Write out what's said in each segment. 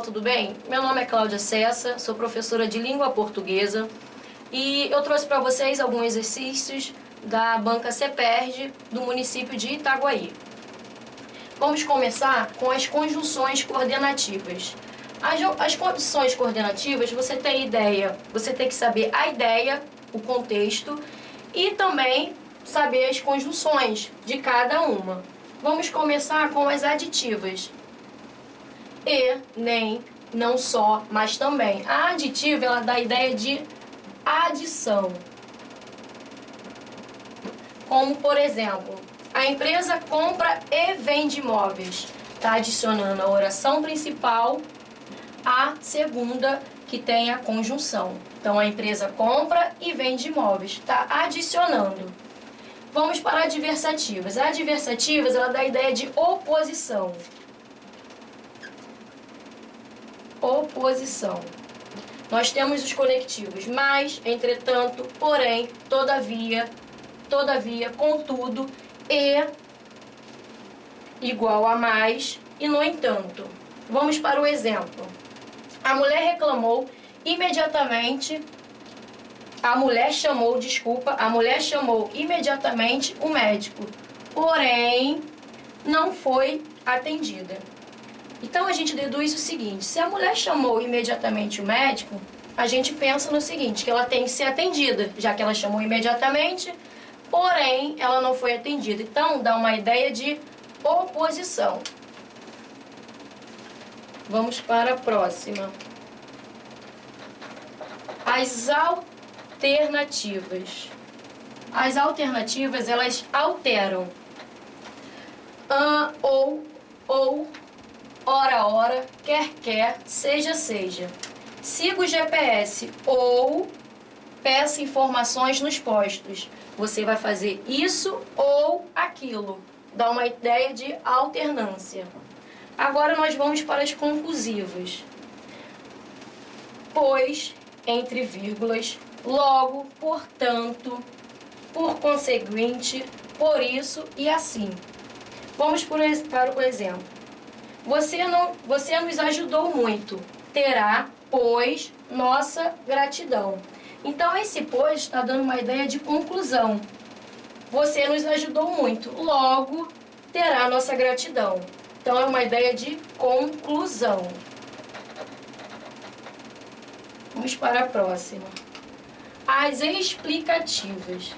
tudo bem? Meu nome é Cláudia Cessa, sou professora de língua portuguesa e eu trouxe para vocês alguns exercícios da banca CEPERJ do município de Itaguaí. Vamos começar com as conjunções coordenativas. As conjunções coordenativas, você tem que saber a ideia, o contexto e também saber as conjunções de cada uma. Vamos começar com as aditivas. E, nem, não só, mas também. A aditiva, ela dá a ideia de adição. Como, por exemplo, a empresa compra e vende imóveis. Está adicionando a oração principal à segunda, que tem a conjunção. Então, a empresa compra e vende imóveis. Está adicionando. Vamos para adversativas. A adversativas, ela dá a ideia de oposição. Oposição. Nós temos os conectivos mas, entretanto, porém, todavia, contudo, e, igual a mais, e no entanto. Vamos para o exemplo. A mulher reclamou imediatamente, a mulher chamou imediatamente o médico, porém, não foi atendida. Então, a gente deduz o seguinte: se a mulher chamou imediatamente o médico, a gente pensa no seguinte, que ela tem que ser atendida, já que ela chamou imediatamente, porém, ela não foi atendida. Então, dá uma ideia de oposição. Vamos para a próxima. As alternativas. As alternativas, elas alteram. Ou, ora, quer, seja. Siga o GPS ou peça informações nos postos. Você vai fazer isso ou aquilo. Dá uma ideia de alternância. Agora nós vamos para as conclusivas. Pois, entre vírgulas, logo, portanto, por conseguinte, por isso e assim. Vamos para o exemplo. Você nos ajudou muito. Terá, pois, nossa gratidão. Então, esse pois está dando uma ideia de conclusão. Você nos ajudou muito. Logo, terá nossa gratidão. Então, é uma ideia de conclusão. Vamos para a próxima. As explicativas.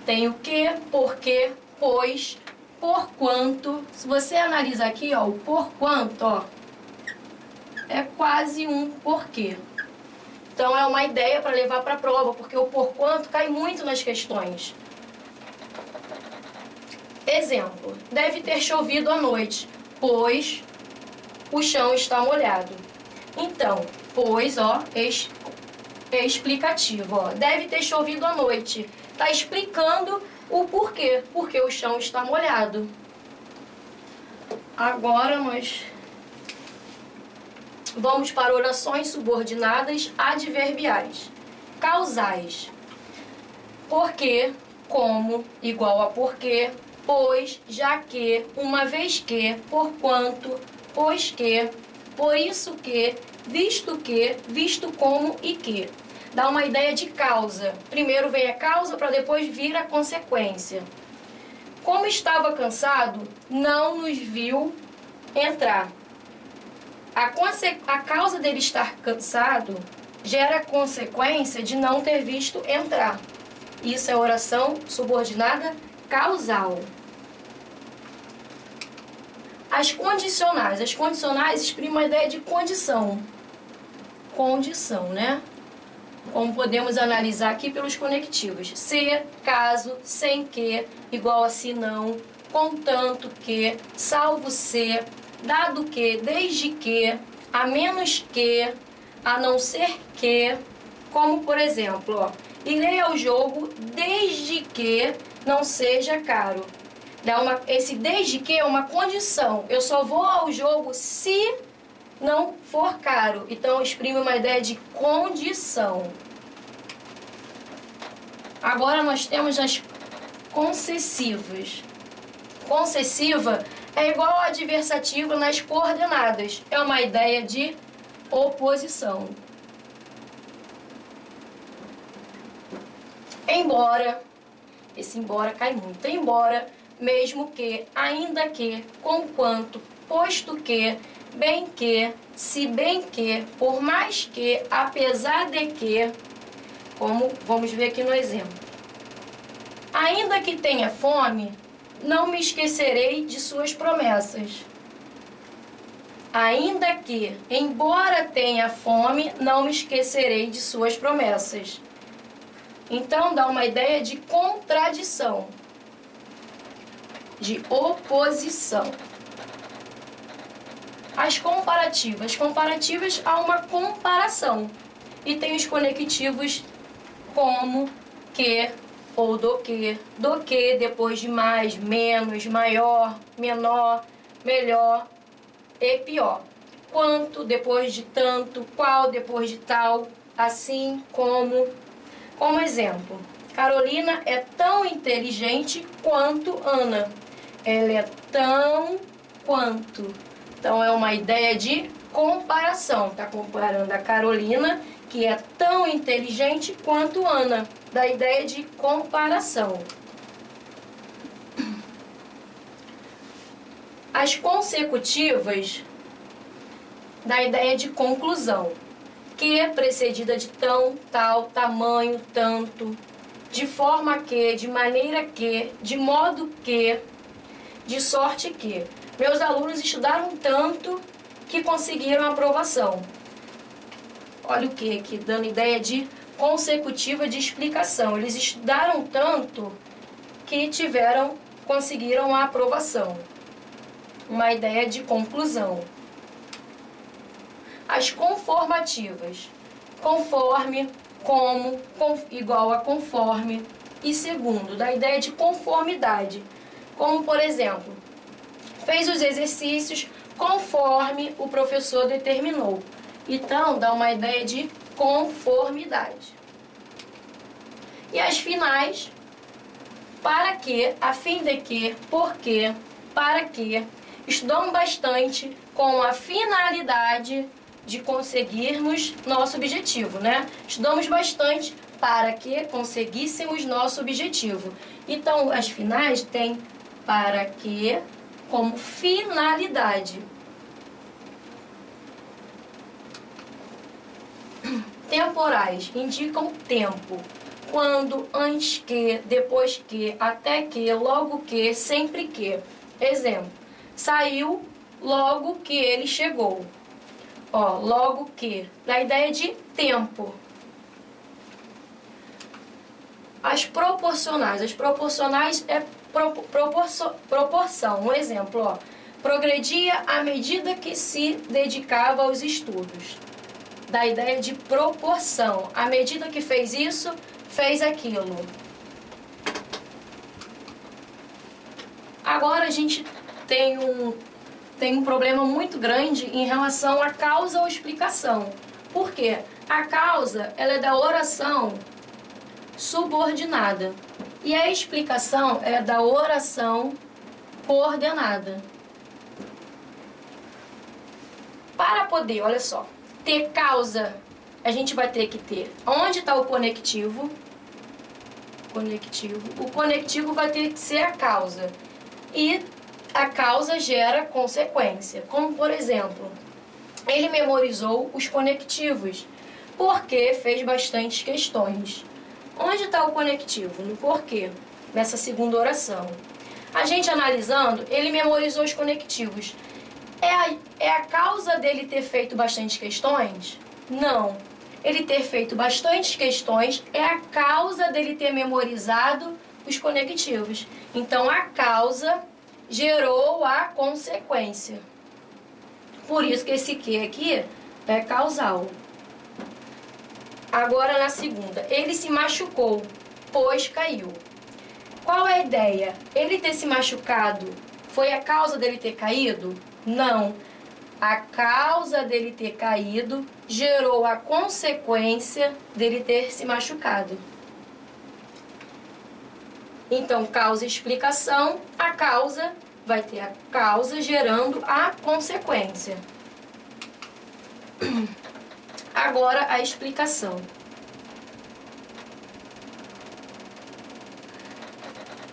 Tem o que, porquê, pois, porquanto. Se você analisar aqui, ó, o porquanto, ó, é quase um porquê. Então, é uma ideia para levar para a prova, porque o porquanto cai muito nas questões. Exemplo. Deve ter chovido à noite, pois o chão está molhado. Então, pois, ó, é explicativo, ó. Deve ter chovido à noite. Está explicando o porquê, porque o chão está molhado. Agora nós vamos para orações subordinadas adverbiais. Causais. Porque, como, igual a porque, pois, já que, uma vez que, porquanto, pois que, por isso que, visto como e que. Dá uma ideia de causa. Primeiro vem a causa para depois vir a consequência. Como estava cansado, não nos viu entrar. A causa dele estar cansado gera a consequência de não ter visto entrar. Isso é oração subordinada causal. As condicionais. As condicionais exprimem uma ideia de condição. Condição, né? Como podemos analisar aqui pelos conectivos. Se, caso, sem que, igual a se não, contanto que, salvo se, dado que, desde que, a menos que, a não ser que, como por exemplo, ó, irei ao jogo desde que não seja caro. Esse desde que é uma condição. Eu só vou ao jogo se não for caro. Então, exprime uma ideia de condição. Agora nós temos as concessivas. Concessiva É igual ao adversativo nas coordenadas. É uma ideia de oposição. Embora, esse embora cai muito. Embora, mesmo que, ainda que, conquanto, posto que, bem que, se bem que, por mais que, apesar de que, como vamos ver aqui no exemplo. Ainda que tenha fome, não me esquecerei de suas promessas. Ainda que, embora tenha fome, não me esquecerei de suas promessas. Então, dá uma ideia de contradição, de oposição. As comparativas. Comparativas há uma comparação. E tem os conectivos como, que ou do que depois de mais, menos, maior, menor, melhor e pior. Quanto depois de tanto, qual depois de tal, assim como. Como exemplo, Carolina é tão inteligente quanto Ana. Ela é tão quanto. Então, é uma ideia de comparação. Está comparando a Carolina, que é tão inteligente quanto Ana. Da ideia de comparação. As consecutivas, da ideia de conclusão. Que precedida de tão, tal, tamanho, tanto, de forma que, de maneira que, de modo que, de sorte que. Meus alunos estudaram tanto que conseguiram a aprovação. Olha o que aqui, dando ideia de consecutiva de explicação. Eles estudaram tanto que conseguiram a aprovação. Uma ideia de conclusão. As conformativas. Conforme, como, igual a conforme. E segundo, da ideia de conformidade. Como, por exemplo, fez os exercícios conforme o professor determinou. Então, dá uma ideia de conformidade. E as finais, para que, a fim de que, porque, para que, estudamos bastante com a finalidade de conseguirmos nosso objetivo, né? Estudamos bastante para que conseguíssemos nosso objetivo. Então, as finais têm para que como finalidade. Temporais indicam tempo. Quando, antes que, depois que, até que, logo que, sempre que. Exemplo, saiu logo que ele chegou. Ó, logo que, da ideia de tempo. As proporcionais. As proporcionais é proporção. Um exemplo, ó. Progredia à medida que se dedicava aos estudos. Da ideia de proporção. À medida que fez isso, fez aquilo. Agora a gente tem um problema muito grande em relação à causa ou explicação. Por quê? A causa, ela é da oração subordinada. E a explicação é da oração coordenada. Para poder, olha só, ter causa, a gente vai ter que ter onde está o conectivo. O conectivo vai ter que ser a causa. E a causa gera consequência. Como, por exemplo, ele memorizou os conectivos porque fez bastantes questões. Onde está o conectivo? No porquê, nessa segunda oração. A gente analisando, ele memorizou os conectivos. É a causa dele ter feito bastantes questões? Não. Ele ter feito bastantes questões é a causa dele ter memorizado os conectivos. Então, a causa gerou a consequência. Por isso que esse que aqui é causal. Agora, na segunda, ele se machucou, pois caiu. Qual é a ideia? Ele ter se machucado foi a causa dele ter caído? Não. A causa dele ter caído gerou a consequência dele ter se machucado. Então, causa e explicação, a causa vai ter a causa gerando a consequência. Agora a explicação.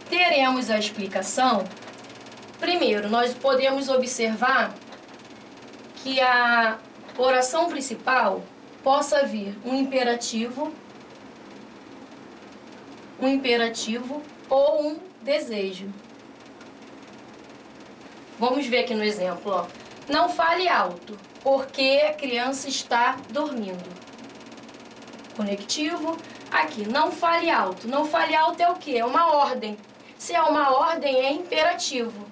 Teremos a explicação. Primeiro, nós podemos observar que a oração principal possa vir um imperativo ou um desejo. Vamos ver aqui no exemplo, ó. Não fale alto, porque a criança está dormindo. Conectivo. Aqui, não fale alto. Não fale alto é o quê? É uma ordem. Se é uma ordem, é imperativo.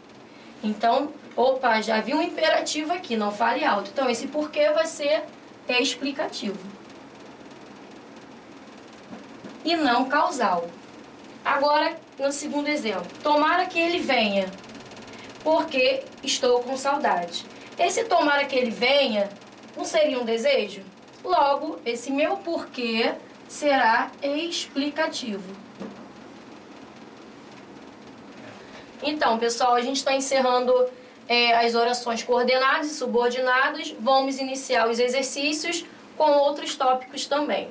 Então, opa, já vi um imperativo aqui, não fale alto. Então, esse porquê vai ser explicativo. E não causal. Agora, no segundo exemplo. Tomara que ele venha, porque estou com saudade. Esse tomara que ele venha não seria um desejo? Logo, esse meu porquê será explicativo. Então, pessoal, a gente está encerrando as orações coordenadas e subordinadas. Vamos iniciar os exercícios com outros tópicos também.